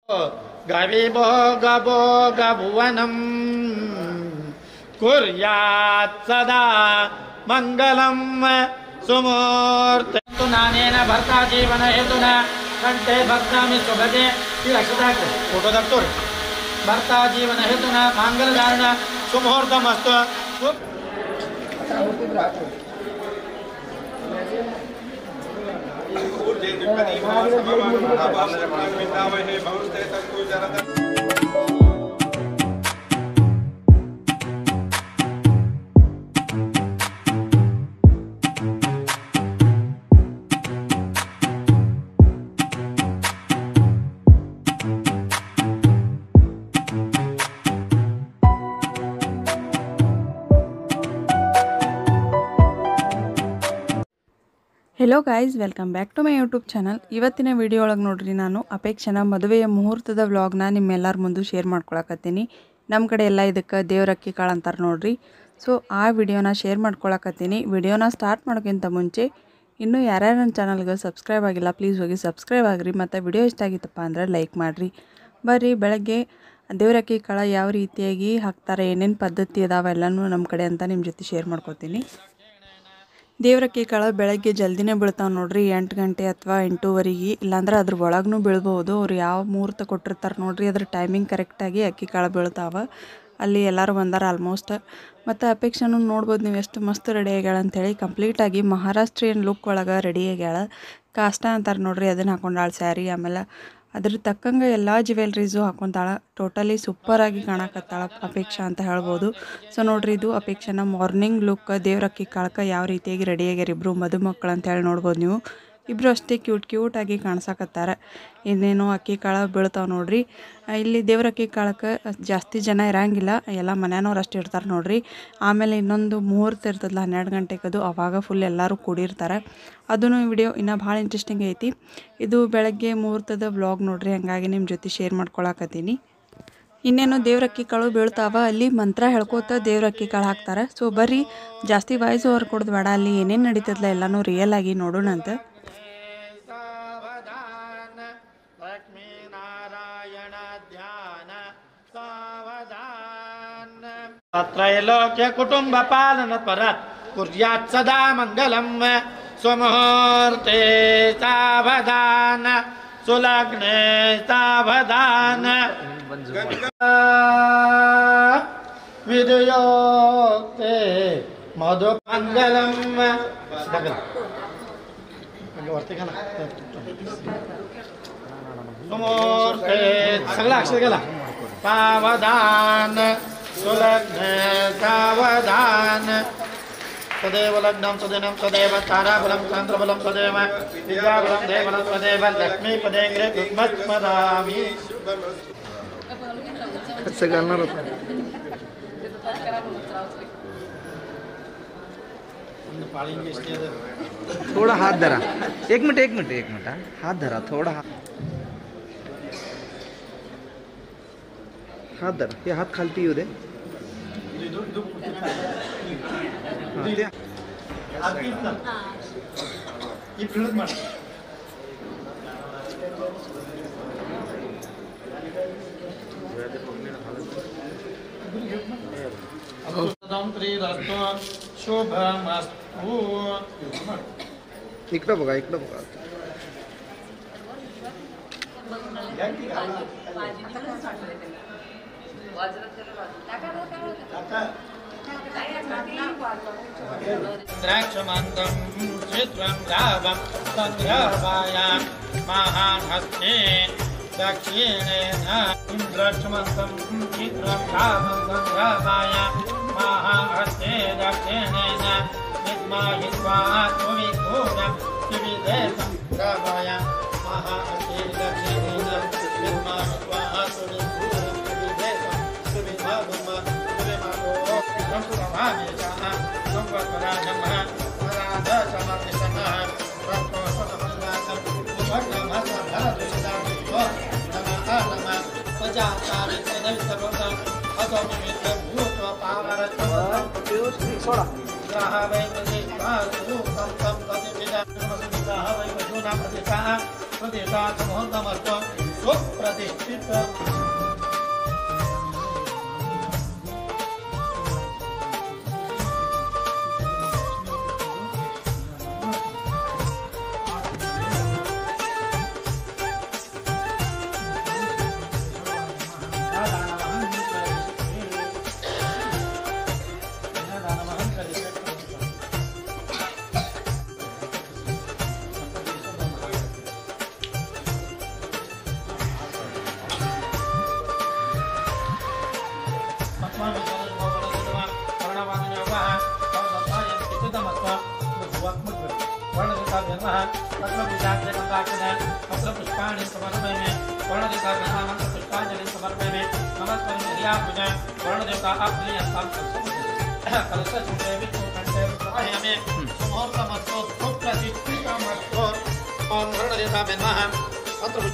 गविभो गभो गभुवनं कुर्यात् सदा मंगलम सुमूर्ते नानेन भर्ता जीवन हेतुना कंठे भक्तामि सुभगे फोटो दाखतो भर्ता जीवन हेतुना मंगल धारण सुमुहूर्तमस्तु hello guys welcome back to my YouTube channel. ಇವತ್ತಿನ ವಿಡಿಯೋ ಒಳಗೆ ನೋಡ್ರಿ ನಾನು ಅಪೇಕ್ಷನ ಮದುವೆಯ ಮುಹೂರ್ತದ ವ್ಲಾಗ್ನ ನಿಮ್ಮೆಲ್ಲರ ಮುಂದೆ ಶೇರ್ ಮಾಡ್ಕೊಳಕತ್ತೀನಿ। ನಮ್ಮ ಕಡೆ ಎಲ್ಲ ಇದಕ್ಕೆ ದೇವರಕ್ಕಿ ಕಾಳು ಅಂತಾರೆ ನೋಡ್ರಿ। ಸೊ ಆ ವಿಡಿಯೋನ ಶೇರ್ ಮಾಡ್ಕೊಳಕತ್ತೀನಿ। ವಿಡಿಯೋನ ಸ್ಟಾರ್ಟ್ ಮಾಡೋಕ್ಕಿಂತ ಮುಂಚೆ ಇನ್ನೂ ಯಾರ್ಯಾರು ನನ್ನ ಚಾನಲ್ಗೆ ಸಬ್ಸ್ಕ್ರೈಬ್ ಆಗಿಲ್ಲ ಪ್ಲೀಸ್ ಹೋಗಿ ಸಬ್ಸ್ಕ್ರೈಬ್ ಆಗಿರಿ ಮತ್ತು ವಿಡಿಯೋ ಇಷ್ಟ ಆಗಿತ್ತಪ್ಪ ಅಂದರೆ ಲೈಕ್ ಮಾಡಿರಿ। ಬರ್ರಿ ಬೆಳಗ್ಗೆ ದೇವರಕ್ಕಿ ಕಾಳು ಯಾವ ರೀತಿಯಾಗಿ ಹಾಕ್ತಾರೆ ಏನೇನು ಪದ್ಧತಿ ಅದಾವೆ ಎಲ್ಲನೂ ನಮ್ಮ ಕಡೆ ಅಂತ ನಿಮ್ಮ ಜೊತೆ ಶೇರ್ ಮಾಡ್ಕೊತೀನಿ। ದೇವರಕ್ಕಿ ಕಾಳು ಬೆಳಗ್ಗೆ ಜಲ್ದಿನೇ ಬೀಳ್ತಾವೆ ನೋಡ್ರಿ, 8 ಗಂಟೆ ಅಥವಾ 8:15 ಇಲ್ಲಾಂದ್ರೆ ಅದ್ರ ಒಳಗೂ ಬೀಳ್ಬೋದು। ಅವ್ರು ಯಾವ ಮುಹೂರ್ತ ಕೊಟ್ಟಿರ್ತಾರೆ ನೋಡ್ರಿ ಅದ್ರ ಟೈಮಿಂಗ್ ಕರೆಕ್ಟಾಗಿ ಅಕ್ಕಿ ಕಾಳು ಬೀಳ್ತಾವೆ। ಅಲ್ಲಿ ಎಲ್ಲರೂ ಬಂದಾರ ಆಲ್ಮೋಸ್ಟ್। ಮತ್ತು ಅಪೇಕ್ಷನೂ ನೋಡ್ಬೋದು ನೀವು ಎಷ್ಟು ಮಸ್ತ್ ರೆಡಿ ಆಗ್ಯಾಳ ಅಂಥೇಳಿ ಕಂಪ್ಲೀಟಾಗಿ ಮಹಾರಾಷ್ಟ್ರೀಯನ್ ಲುಕ್ ಒಳಗೆ ರೆಡಿ ಆಗ್ಯಾಳ। ಕಾಷ್ಟ ಅಂತಾರೆ ನೋಡ್ರಿ ಅದನ್ನು ಹಾಕೊಂಡಾಳ ಸ್ಯಾರಿ, ಆಮೇಲೆ ಅದ್ರ ತಕ್ಕಂಗೆ ಎಲ್ಲ ಜ್ಯುವೆಲ್ರೀಸು ಹಾಕೊತಾಳ। ಟೋಟಲಿ ಸೂಪರಾಗಿ ಕಾಣಕತ್ತಾಳ ಅಪೇಕ್ಷಾ ಅಂತ ಹೇಳ್ಬೋದು। ಸೊ ನೋಡ್ರಿ ಇದು ಅಪೇಕ್ಷನ ಮಾರ್ನಿಂಗ್ ಲುಕ್ ದೇವರಕ್ಕಿ ಕಾಳಕ್ಕೆ ಯಾವ ರೀತಿಯಾಗಿ ರೆಡಿ ಆಗ್ಯಾರ ಇಬ್ಬರು ಮದುಮಕ್ಕಳು ಅಂತ ಹೇಳಿ ನೋಡ್ಬೋದು ನೀವು। ಇಬ್ಬರು ಅಷ್ಟೇ ಕ್ಯೂಟಾಗಿ ಕಾಣಿಸಕತ್ತಾರೆ। ಇನ್ನೇನು ಅಕ್ಕಿ ಕಾಳು ಬೀಳ್ತಾವೆ ನೋಡ್ರಿ। ಇಲ್ಲಿ ದೇವರಕ್ಕಿ ಕಾಳಕ್ಕೆ ಜಾಸ್ತಿ ಜನ ಇರಂಗಿಲ್ಲ, ಎಲ್ಲ ಮನೆಯವ್ರು ಅಷ್ಟು ಇರ್ತಾರೆ ನೋಡ್ರಿ। ಆಮೇಲೆ ಇನ್ನೊಂದು ಮುಹೂರ್ತ ಇರ್ತದಲ್ಲ 12 ಗಂಟೆಗದು, ಅವಾಗ ಫುಲ್ ಎಲ್ಲರೂ ಕೂಡಿರ್ತಾರೆ। ಅದೂ ವಿಡಿಯೋ ಇನ್ನೂ ಭಾಳ ಇಂಟ್ರೆಸ್ಟಿಂಗ್ ಐತಿ। ಇದು ಬೆಳಗ್ಗೆ ಮುಹೂರ್ತದ ವ್ಲಾಗ್ ನೋಡ್ರಿ, ಹಾಗಾಗಿ ನಿಮ್ಮ ಜೊತೆ ಶೇರ್ ಮಾಡ್ಕೊಳಕತ್ತೀನಿ। ಇನ್ನೇನು ದೇವರಕ್ಕಿ ಕಾಳು ಬೀಳ್ತಾವ, ಅಲ್ಲಿ ಮಂತ್ರ ಹೇಳ್ಕೋತ ದೇವರಕ್ಕಿ ಕಾಳು ಹಾಕ್ತಾರೆ। ಸೊ ಬರ್ರಿ ಜಾಸ್ತಿ ವಾಯ್ಸ್ ಓವರ್ ಕೊಡೋದು ಬೇಡ, ಅಲ್ಲಿ ಏನೇನು ನಡೀತದಲ್ಲ ಎಲ್ಲನೂ ರಿಯಲ್ ಆಗಿ ನೋಡೋಣಂತ। त्रैलोक्य कुटुंब पालन परत कुर्यात् सदा मंगलम सुमुहूर्ते सावधान सुलग्ने सावधान विदयोक्ते मधु मंगलम सुमुहूर्ते सगळा अक्षर गेला सावधान सुलग्ने सावधान सदैव लग्नं सदिनं सदैव ताराबलं चन्द्रबलं सदैव विद्याबलं देवबलं सदैव लक्ष्मीपदे स्मरामि। थोड़ा हाथ धरा, एक मिनट हाथ धरा, थोड़ा हाथ धरा, ये हात खालती येऊ दे। शुभमस्तु। इकडं बघा द्राक्षमन्तं चित्रं रावं तद्रावायां महाहस्ते दक्षिणेन द्राक्षमन्तं चित्रं रावं तद्रावायां महाहस्ते दक्षिणेन विद्महित्वा सुविधूरं सुविदेशं रावायां महाहस्ते दक्षिणेन विद्महित्वा सुविधूरं सुविदेशं सुविधागम सुप्रतिष्ठित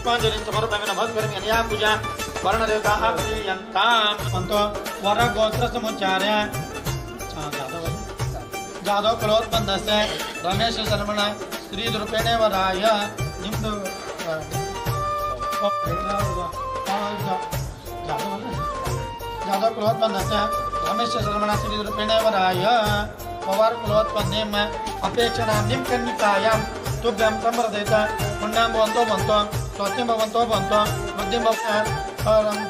पुष्पांजलि समर्पयामि नमस्करोमि अन्या पूजा वर्णदेवता वर गोत्र समुच्चार्य जादव कुलोत्पन्नस्य रमेश शर्मण श्रीरूपेण वराय निम्न जादव कुलोत्पन्नस्य रमेश शर्मण श्रीरूपेण वराय पवार कुलोत्पन्नेम अपेक्षणां कन्निकायां तुभ्यं संवर्धयत पुण्यं भवन्तो भवन्तो स्वस्तिं भवन्तो भवन्तो बुद्धिं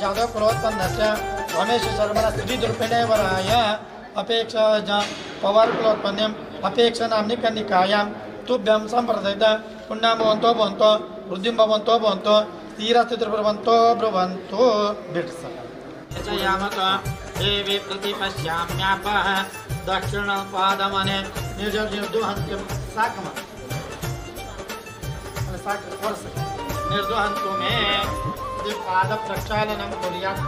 जादव कुलोत्पन्नस्य रमेश शर्मण श्रीरूपेण वराय अपेक्षा पवार कुलोत्पन्नेम अपेक्षणां कन्निकायां तुभ्यं संवर्धयत पुण्यं भवन्तो भवन्तो वृद्धिं भवन्तो भवन्तो स्थिरस्थितिर्भवन्तो ब्रुवन्तो बिट्स देवी प्रतिपश्याम्यापः दक्षिणपादमने निर्दोहन्त्यं निर्दोहन्तु मे पादप्रक्षालनं कुर्यात्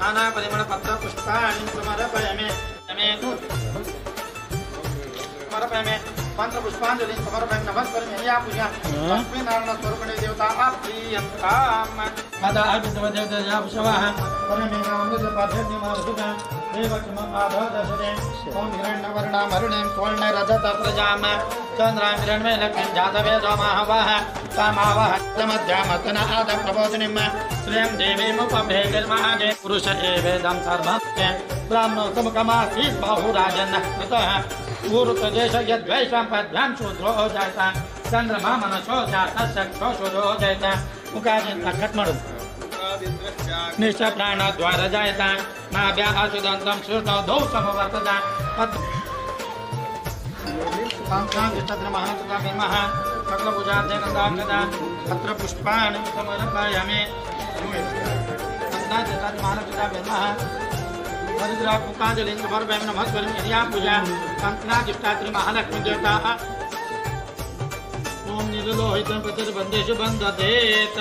नाना परिमल पत्र पुष्पाणि समर्पयामि मंत्र पुष्पांजलि समर्पयामि नमस्करोमि अन्या पूजा लक्ष्मी नारायण स्वरूपिणी देवता प्रियंताम माता आदित्य देवता पुष्पवाह परमेनामृत पाठ्यति मारुता देवकम आधादशते ओम हिरण्यवर्णामरुणें स्वर्ण रजत प्रजाम चंद्रां हिरण्मय लक्ष्मीं जातवे दोमाहवाह कामावाह मध्यामतन आद प्रबोधिनीं श्रियं देवीमुपभेगिर्महागे पुरुष एवेदं सर्वं ब्राह्मणो समकमासीत् बाहुराजन्नः कृतः पूर्वदेश यद्वैषां पद्भ्यां शूद्रो जाता चंद्रमा मनसो जातः शोधो जाता मुखादिं कट्मडु निश्च प्राणद्वार जायता नाभ्या अशुदन्तं सृष्टौ द्वौ समवर्तता चंद्रमः सकलपूजार्थेकदा तत्र पुष्पाणि समर्पयामि पुष्पांजलि समर्पयामि नमस्करोमि अन्या पूजा कंकणादिष्टात्रि महालक्ष्मी देवता ओम निर्लोहितं प्रतिबन्धेषु बन्धतेत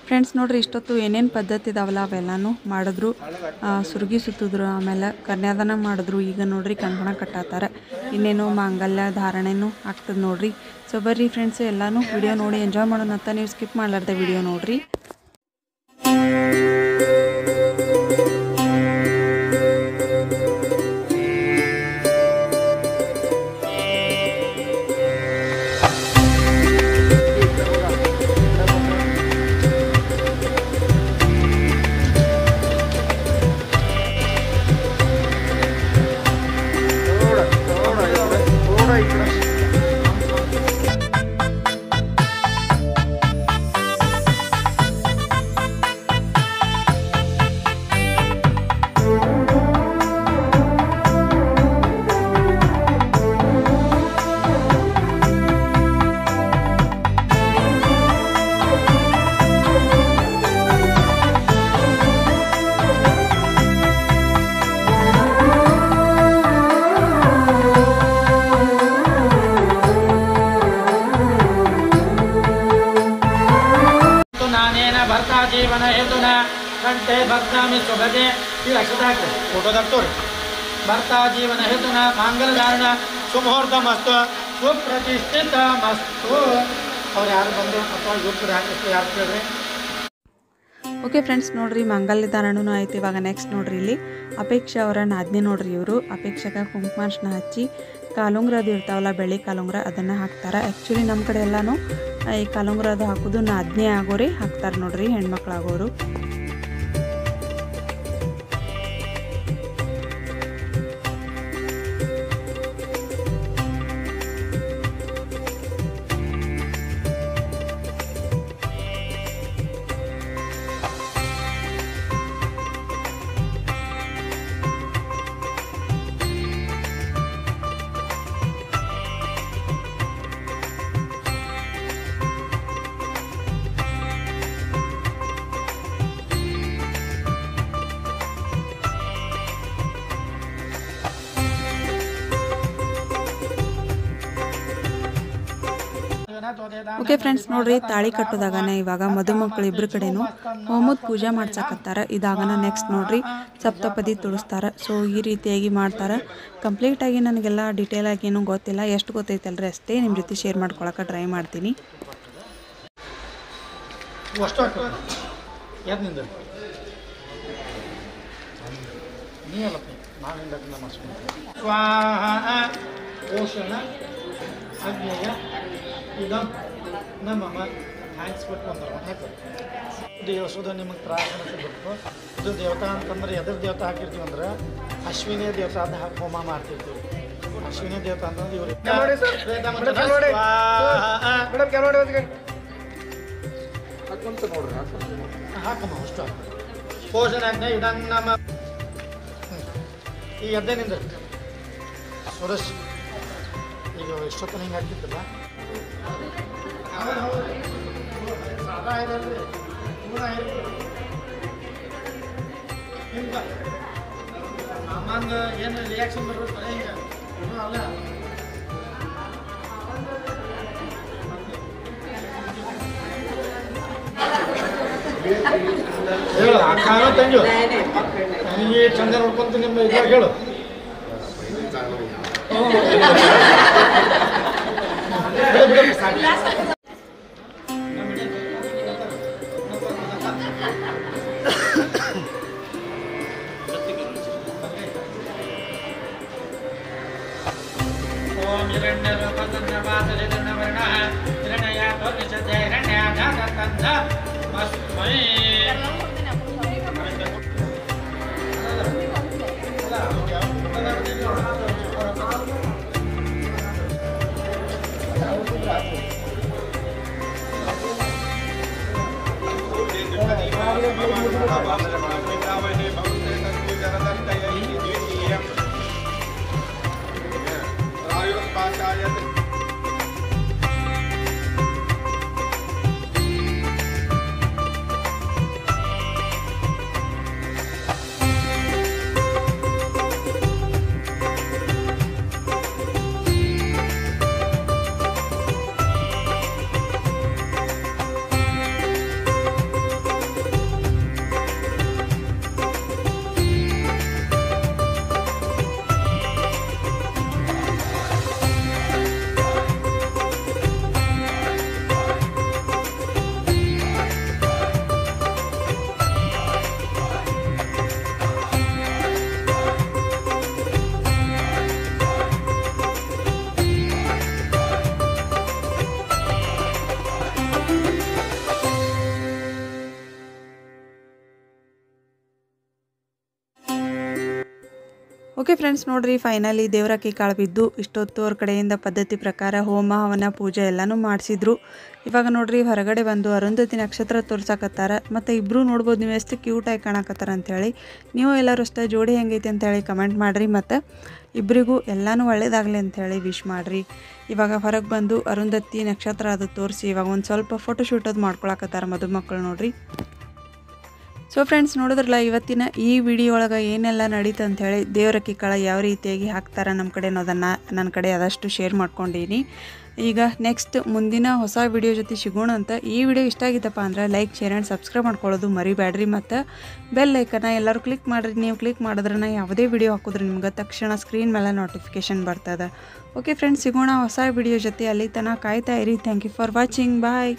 ಫ್ರೆಂಡ್ಸ್ ನೋಡ್ರಿ ಇಷ್ಟೊತ್ತು ಏನೇನು ಪದ್ಧತಿ ಇದಾವಲ್ಲ ಅವೆಲ್ಲನೂ ಮಾಡಿದ್ರು ಸುರ್ಗಿ ಸುತ್ತಿದ್ರು ಆಮೇಲೆ ಕನ್ಯಾದಾನ ಮಾಡಿದ್ರು ಈಗ ನೋಡ್ರಿ ಕಂಕಣ ಕಟ್ಟಾತಾರ ಇನ್ನೇನು ಮಾಂಗಲ್ಯ ಧಾರಣೆನೂ ಆಗ್ತದೆ ನೋಡ್ರಿ ಸೊ ಬರ್ರಿ ಫ್ರೆಂಡ್ಸ್ ಎಲ್ಲನೂ ವಿಡಿಯೋ ನೋಡಿ ಎಂಜಾಯ್ ಮಾಡೋಣ ಅಂತ ನೀವು ಸ್ಕಿಪ್ ಮಾಡಲಾರ್ದೆ ವಿಡಿಯೋ ನೋಡ್ರಿ ಜೀವನ ಹೇತುನಾ ಕಂಠೆ ಭಕ್ತಾಮಿ ಶುಭದೆ ಈ ಅಕ್ಷತೆ ಹಾಕ್ರಿ ಫೋಟೋದಾಗ ತೋರಿ ಭರ್ತಾ ಜೀವನ ಹೇತುನಾ ಮಾಂಗಲ್ಯಧಾರಣ ಸುಮುಹೂರ್ತ ಮಸ್ತು ಸುಪ್ರತಿಷ್ಠಿತ ಮಸ್ತು. ಅವ್ರು ಯಾರು ಬಂದು ಅಥವಾ ಗುರುತು ಹಾಕಿತ್ತು ಯಾರು ಕೇಳ್ರಿ. ಓಕೆ ಫ್ರೆಂಡ್ಸ್ ನೋಡ್ರಿ ಮಾಂಗಲ್ಯ ಧಾರಣನೂ ಆಯ್ತು. ಇವಾಗ ನೆಕ್ಸ್ಟ್ ನೋಡ್ರಿ ಇಲ್ಲಿ ಅಪೇಕ್ಷಾ ಅವರ ನಾದ್ನಿ ನೋಡ್ರಿ ಇವರು ಅಪೇಕ್ಷಾಗ ಕುಂಕುಮಾರ್ಶನ ಹಚ್ಚಿ ಕಾಲುಂಗ್ರದ್ದು ಇರ್ತಾವಲ್ಲ ಬೆಳ್ಳಿ ಕಾಲುಂಗ್ರ ಅದನ್ನು ಹಾಕ್ತಾರೆ. ಆ್ಯಕ್ಚುಲಿ ನಮ್ಮ ಕಡೆ ಎಲ್ಲನೂ ಈ ಕಾಲುಂಗ್ರದ್ದು ಹಾಕೋದು ನಾದ್ನಿ ಆಗೋರಿ ಹಾಕ್ತಾರೆ ನೋಡ್ರಿ ಹೆಣ್ಮಕ್ಳಾಗೋರು. ಓಕೆ ಫ್ರೆಂಡ್ಸ್ ನೋಡ್ರಿ ತಾಳಿ ಕಟ್ಟೋದಾಗನ ಇವಾಗ ಮದುಮಕ್ಕಳು ಇಬ್ಬರು ಕಡೆನೂ ಹೋಮದ ಪೂಜೆ ಮಾಡ್ಸಕತ್ತಾರ. ಇದಾಗನ ನೆಕ್ಸ್ಟ್ ನೋಡ್ರಿ ಸಪ್ತಪದಿ ತುಳಿಸ್ತಾರ. ಸೊ ಈ ರೀತಿಯಾಗಿ ಮಾಡ್ತಾರೆ. ಕಂಪ್ಲೀಟಾಗಿ ನನಗೆಲ್ಲ ಡೀಟೇಲ್ ಆಗಿ ಏನೂ ಗೊತ್ತಿಲ್ಲ, ಎಷ್ಟು ಗೊತ್ತೈತಲ್ರಿ ಅಷ್ಟೇ ನಿಮ್ಮ ಜೊತೆ ಶೇರ್ ಮಾಡ್ಕೊಳಕ್ಕೆ ಟ್ರೈ ಮಾಡ್ತೀನಿ. ಇದಂ ನಮ್ಮಮ್ಮ ಥ್ಯಾಂಕ್ಸ್ ಬಿಟ್ಟು ದೇವಸೋದ ನಿಮಗೆ ಪ್ರಾರ್ಥನೆ ಬಿಟ್ಟು ಇದು ದೇವತಾ ಅಂತಂದ್ರೆ ಎದ್ರ ದೇವತಾ ಹಾಕಿರ್ತೀವಿ ಅಂದ್ರೆ ಅಶ್ವಿನಿ ದೇವತಾ ಅಂತ ಹಾಕಿ ಹೋಮ ಮಾಡ್ತಿರ್ತೀವಿ. ಅಶ್ವಿನಿ ದೇವತಾ ಅಂತಂದ್ರೆ ಇವ್ರಿಗೆ ಹಾಕಮ್ಮ ಅಷ್ಟು ಪೋಷಣೆ ಇದನ್ನ ನಮ್ಮ ಈ ಎದ್ದೇನಿಂದ ಸುರೇಶ್ ಈಗ ಎಷ್ಟೊತ್ತನ ಹಿಂಗೆ ಆಗ್ತಿತ್ತಲ್ಲ ಅಮ್ಮಂಗ ಏನು ರಿಯಾಕ್ಷನ್ ಬರ್ಬೇಕು ಹಿಂಗೆ ಅಲ್ಲ ಹೇಳು ಅಕ್ಕ ತಂಗಿ ನನಗೆ ಚಂದ ನೋಡ್ಕೊಂತ ನಿಮ್ಮ ಇದ್ರಾಗ ಹೇಳು. ಓಂ ಹಿರಣ್ಯ ರೂಪತಂತ್ರ ಪಾತಲಿತನ ವರ್ಣಃ ಹಿರಣ್ಯ ತೋರ್ನಿಷತೆ ಹಿರಣ್ಯ ಜಾತತಂಧ ಮಸ್ಮೈ. ಓಕೆ ಫ್ರೆಂಡ್ಸ್ ನೋಡ್ರಿ ಫೈನಲಿ ದೇವರಕ್ಕೆ ಕಾಳು ಬಿದ್ದು ಇಷ್ಟೊತ್ತು ಅವ್ರ ಕಡೆಯಿಂದ ಪದ್ಧತಿ ಪ್ರಕಾರ ಹೋಮ ಹವನ ಪೂಜೆ ಎಲ್ಲನೂ ಮಾಡಿಸಿದ್ರು. ಇವಾಗ ನೋಡ್ರಿ ಹೊರಗಡೆ ಬಂದು ಅರುಂಧತಿ ನಕ್ಷತ್ರ ತೋರ್ಸಕತ್ತಾರ. ಮತ್ತು ಇಬ್ಬರು ನೋಡ್ಬೋದು ನೀವು ಎಷ್ಟು ಕ್ಯೂಟಾಗಿ ಕಾಣಕತ್ತಾರ ಅಂಥೇಳಿ. ನೀವು ಎಲ್ಲರೂ ಅಷ್ಟೇ ಜೋಡಿ ಹೆಂಗೈತೆ ಅಂಥೇಳಿ ಕಮೆಂಟ್ ಮಾಡಿರಿ. ಮತ್ತು ಇಬ್ಬರಿಗೂ ಎಲ್ಲನೂ ಒಳ್ಳೇದಾಗಲಿ ಅಂಥೇಳಿ ವಿಶ್ ಮಾಡಿರಿ. ಇವಾಗ ಹೊರಗೆ ಬಂದು ಅರುಂಧತಿ ನಕ್ಷತ್ರ ಅದು ತೋರಿಸಿ ಇವಾಗ ಒಂದು ಸ್ವಲ್ಪ ಫೋಟೋಶೂಟ್ ಅದು ಮಾಡ್ಕೊಳಕತ್ತಾರ ಮದುಮಕ್ಕಳು ನೋಡ್ರಿ. ಸೊ ಫ್ರೆಂಡ್ಸ್ ನೋಡಿದ್ರಲ್ಲ ಇವತ್ತಿನ ಈ ವಿಡಿಯೋ ಒಳಗೆ ಏನೆಲ್ಲ ನಡೀತು ಅಂಥೇಳಿ ದೇವರಕ್ಕಿ ಕಾಳು ಯಾವ ರೀತಿಯಾಗಿ ಹಾಕ್ತಾರೆ ನಮ್ಮ ಕಡೆ ಅನ್ನೋದನ್ನು ನನ್ನ ಕಡೆ ಆದಷ್ಟು ಶೇರ್ ಮಾಡ್ಕೊಂಡೀನಿ. ಈಗ ನೆಕ್ಸ್ಟ್ ಮುಂದಿನ ಹೊಸ ವಿಡಿಯೋ ಜೊತೆ ಸಿಗೋಣ ಅಂತ. ಈ ವಿಡಿಯೋ ಇಷ್ಟ ಆಗಿತ್ತಪ್ಪ ಅಂದರೆ ಲೈಕ್ ಶೇರ್ ಆ್ಯಂಡ್ ಸಬ್ಸ್ಕ್ರೈಬ್ ಮಾಡ್ಕೊಳ್ಳೋದು ಮರಿಬೇಡ್ರಿ. ಮತ್ತು ಬೆಲ್ ಐಕನ್ನ ಎಲ್ಲರೂ ಕ್ಲಿಕ್ ಮಾಡಿರಿ. ನೀವು ಕ್ಲಿಕ್ ಮಾಡಿದ್ರೆ ಯಾವುದೇ ವಿಡಿಯೋ ಹಾಕಿದ್ರೆ ನಿಮ್ಗೆ ತಕ್ಷಣ ಸ್ಕ್ರೀನ್ ಮೇಲೆ ನೋಟಿಫಿಕೇಷನ್ ಬರ್ತದೆ. ಓಕೆ ಫ್ರೆಂಡ್ಸ್, ಸಿಗೋಣ ಹೊಸ ವಿಡಿಯೋ ಜೊತೆ. ಅಲ್ಲಿ ತನಕ ಕಾಯ್ತಾ ಇರಿ. Thank you for watching. Bye.